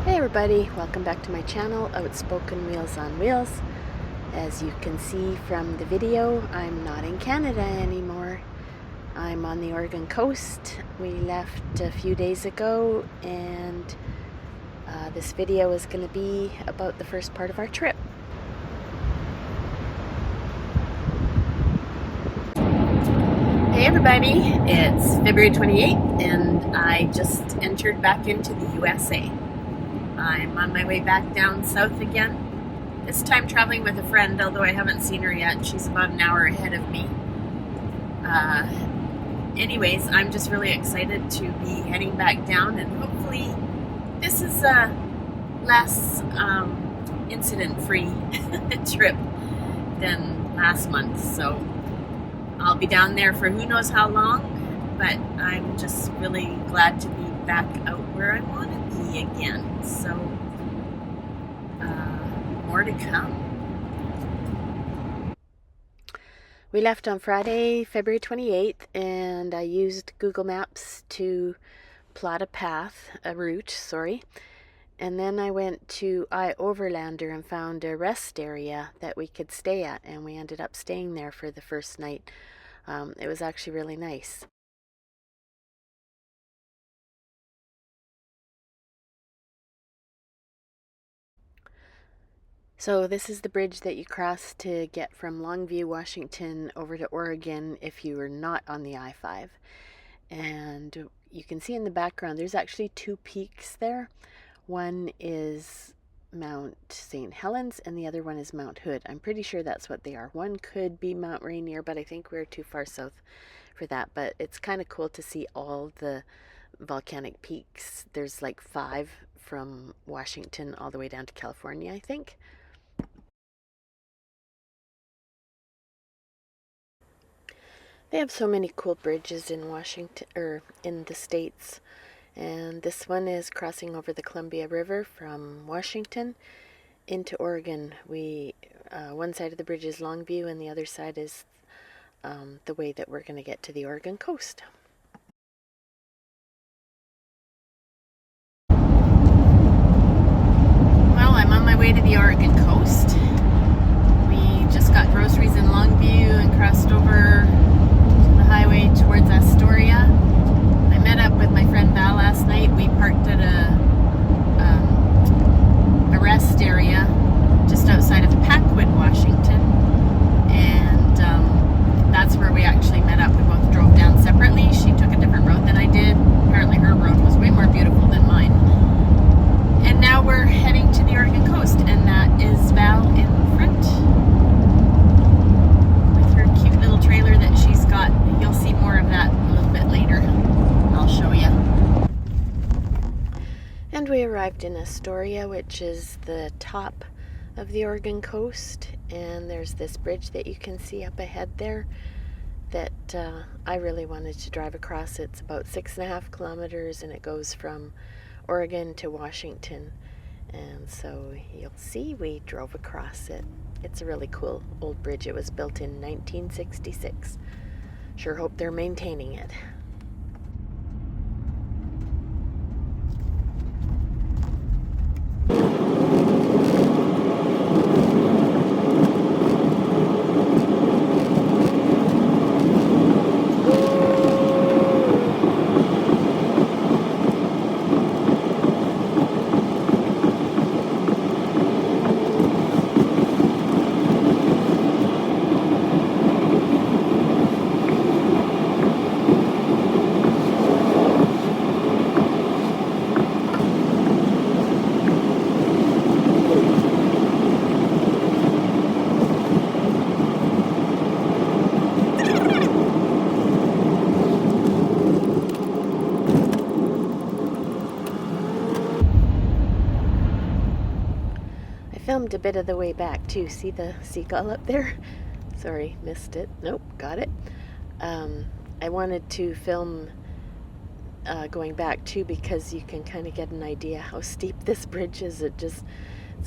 Hey everybody, welcome back to my channel, Outspoken Wheels on Wheels. As you can see from the video, I'm not in Canada anymore. I'm on the Oregon coast. We left a few days ago and this video is going to be about the first part of our trip. Hey everybody, it's February 28th and I just entered back into the USA. I'm on my way back down south again. This time traveling with a friend, although I haven't seen her yet. She's about an hour ahead of me. Anyways, I'm just really excited to be heading back down, and hopefully this is a less incident-free trip than last month. So I'll be down there for who knows how long, but I'm just really glad to be back out where I want to be again. So more to come. We left on Friday, February 28th, and I used Google Maps to plot a route, and then I went to iOverlander and found a rest area that we could stay at, and we ended up staying there for the first night. It was actually really nice. So this is the bridge that you cross to get from Longview, Washington over to Oregon if you are not on the I-5. And you can see in the background there's actually two peaks there. One is Mount St. Helens and the other one is Mount Hood. I'm pretty sure that's what they are. One could be Mount Rainier, but I think we're too far south for that. But it's kind of cool to see all the volcanic peaks. There's like 5 from Washington all the way down to California, I think. They have so many cool bridges in Washington, or in the States. And this one is crossing over the Columbia River from Washington into Oregon. One side of the bridge is Longview and the other side is the way that we're going to get to the Oregon coast. Well, I'm on my way to the Oregon coast. We just got groceries in Longview and crossed over the highway towards Astoria. I met up with my friend Val last night. We parked at a rest area just outside of Packwood, Washington, and that's where we actually met up. We both drove down separately. She took a different road than I did. Apparently her road was way more beautiful than mine. And now we're heading to the Oregon coast, and that is Val in front with her cute little trailer that she's got. You'll see more of that a little bit later. I'll show you. And we arrived in Astoria, which is the top of the Oregon coast, and there's this bridge that you can see up ahead there that I really wanted to drive across. It's about 6.5 kilometers and it goes from Oregon to Washington, and so you'll see we drove across it. It's a really cool old bridge. It was built in 1966. Sure hope they're maintaining it. Filmed a bit of the way back too. See the seagull up there? Sorry, missed it. Nope, got it. I wanted to film going back too because you can kind of get an idea how steep this bridge is. It's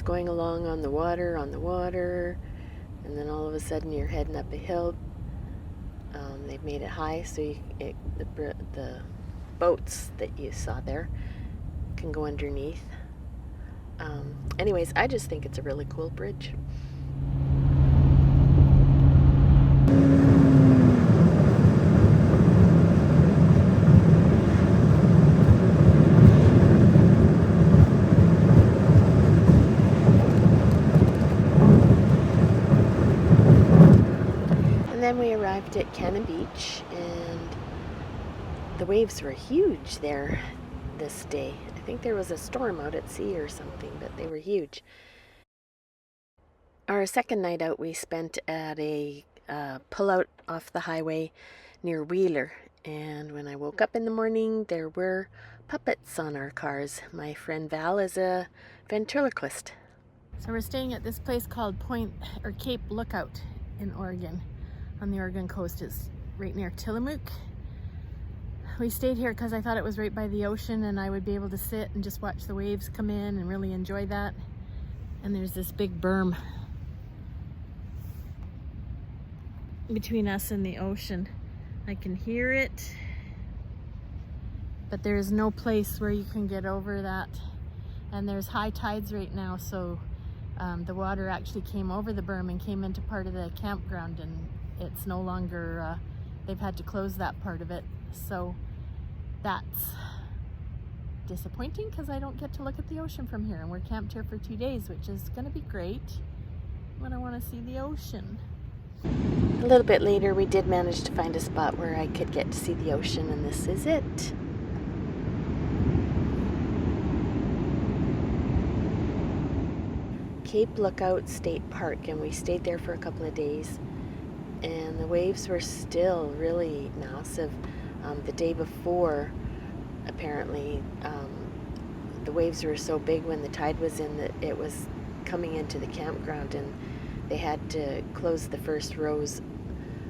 going along on the water, and then all of a sudden you're heading up a hill. They've made it high so the boats that you saw there can go underneath. Anyways, I just think it's a really cool bridge. And then we arrived at Cannon Beach, and the waves were huge there this day. I think there was a storm out at sea or something, but they were huge. Our second night out we spent at a pullout off the highway near Wheeler, and when I woke up in the morning there were puppets on our cars. My friend Val is a ventriloquist. So we're staying at this place called Cape Lookout in Oregon, on the Oregon coast. It's right near Tillamook. We stayed here because I thought it was right by the ocean and I would be able to sit and just watch the waves come in and really enjoy that. And there's this big berm between us and the ocean. I can hear it, but there's no place where you can get over that. And there's high tides right now, so the water actually came over the berm and came into part of the campground, and it's no longer, they've had to close that part of it. So that's disappointing because I don't get to look at the ocean from here, and we're camped here for 2 days, which is going to be great, but I want to see the ocean. A little bit later we did manage to find a spot where I could get to see the ocean, and this is it. Cape Lookout State Park, and we stayed there for a couple of days, and the waves were still really massive. The day before, apparently, the waves were so big when the tide was in that it was coming into the campground, and they had to close the first rows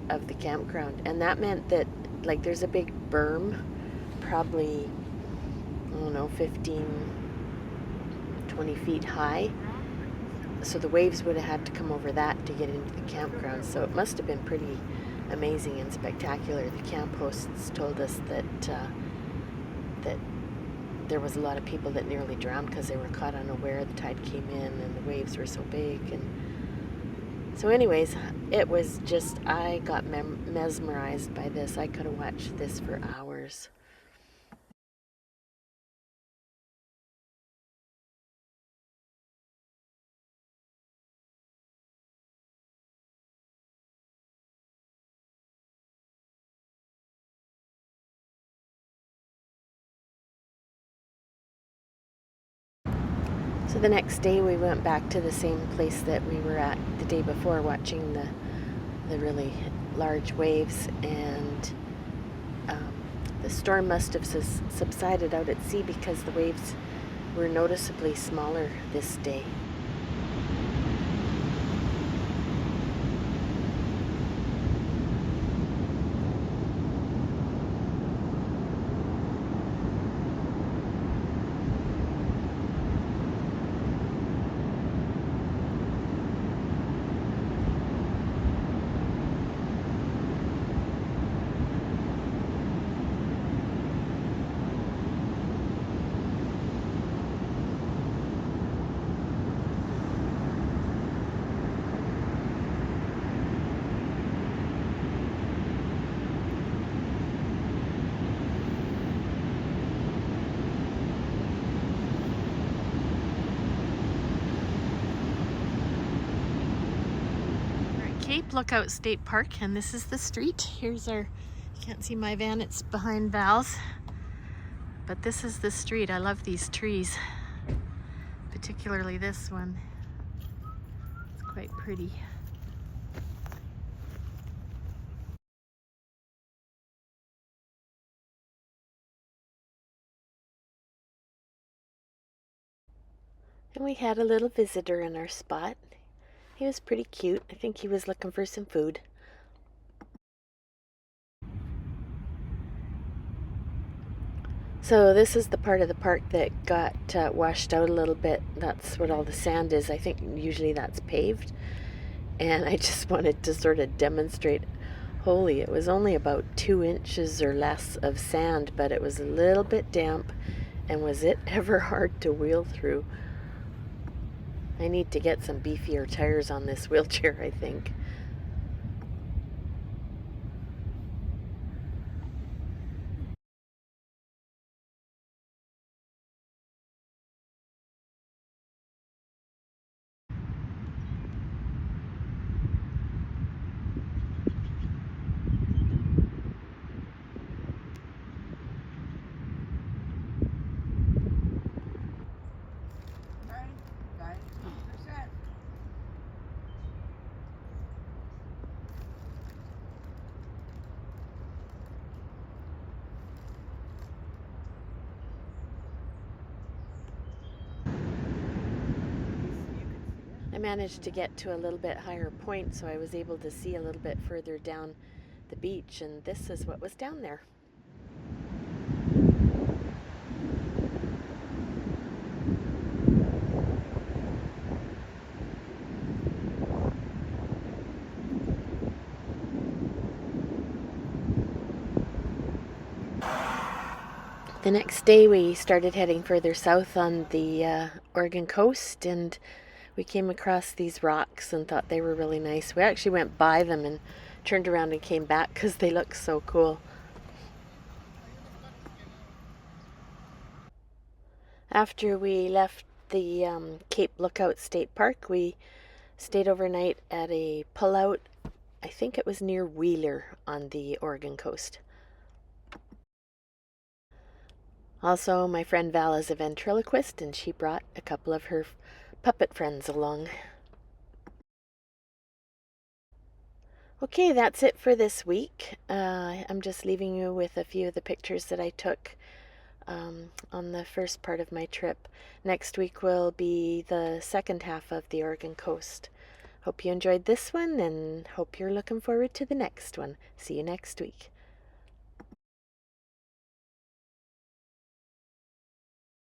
of the campground. And that meant that, like, there's a big berm, probably, I don't know, 15, 20 feet high. So the waves would have had to come over that to get into the campground. So it must have been pretty amazing and spectacular. The camp hosts told us that that there was a lot of people that nearly drowned because they were caught unaware. The tide came in and the waves were so big. And so anyways, it was just, I got mesmerized by this. I could have watched this for hours. So the next day we went back to the same place that we were at the day before, watching the really large waves, and the storm must have subsided out at sea because the waves were noticeably smaller this day. Cape Lookout State Park, and this is the street. Here's our, you can't see my van, it's behind Val's, but this is the street. I love these trees, particularly this one. It's quite pretty. And we had a little visitor in our spot. He was pretty cute. I think he was looking for some food. So this is the part of the park that got washed out a little bit. That's what all the sand is. I think usually that's paved. And I just wanted to sort of demonstrate, holy, it was only about 2 inches or less of sand, but it was a little bit damp. And was it ever hard to wheel through? I need to get some beefier tires on this wheelchair, I think. I managed to get to a little bit higher point, so I was able to see a little bit further down the beach, and this is what was down there. The next day we started heading further south on the Oregon coast, and we came across these rocks and thought they were really nice. We actually went by them and turned around and came back because they look so cool. After we left the Cape Lookout State Park, we stayed overnight at a pullout. I think it was near Wheeler on the Oregon coast. Also, my friend Val is a ventriloquist, and she brought a couple of her puppet friends along. Okay, that's it for this week. I'm just leaving you with a few of the pictures that I took on the first part of my trip. Next week will be the second half of the Oregon coast. Hope you enjoyed this one and hope you're looking forward to the next one. See you next week.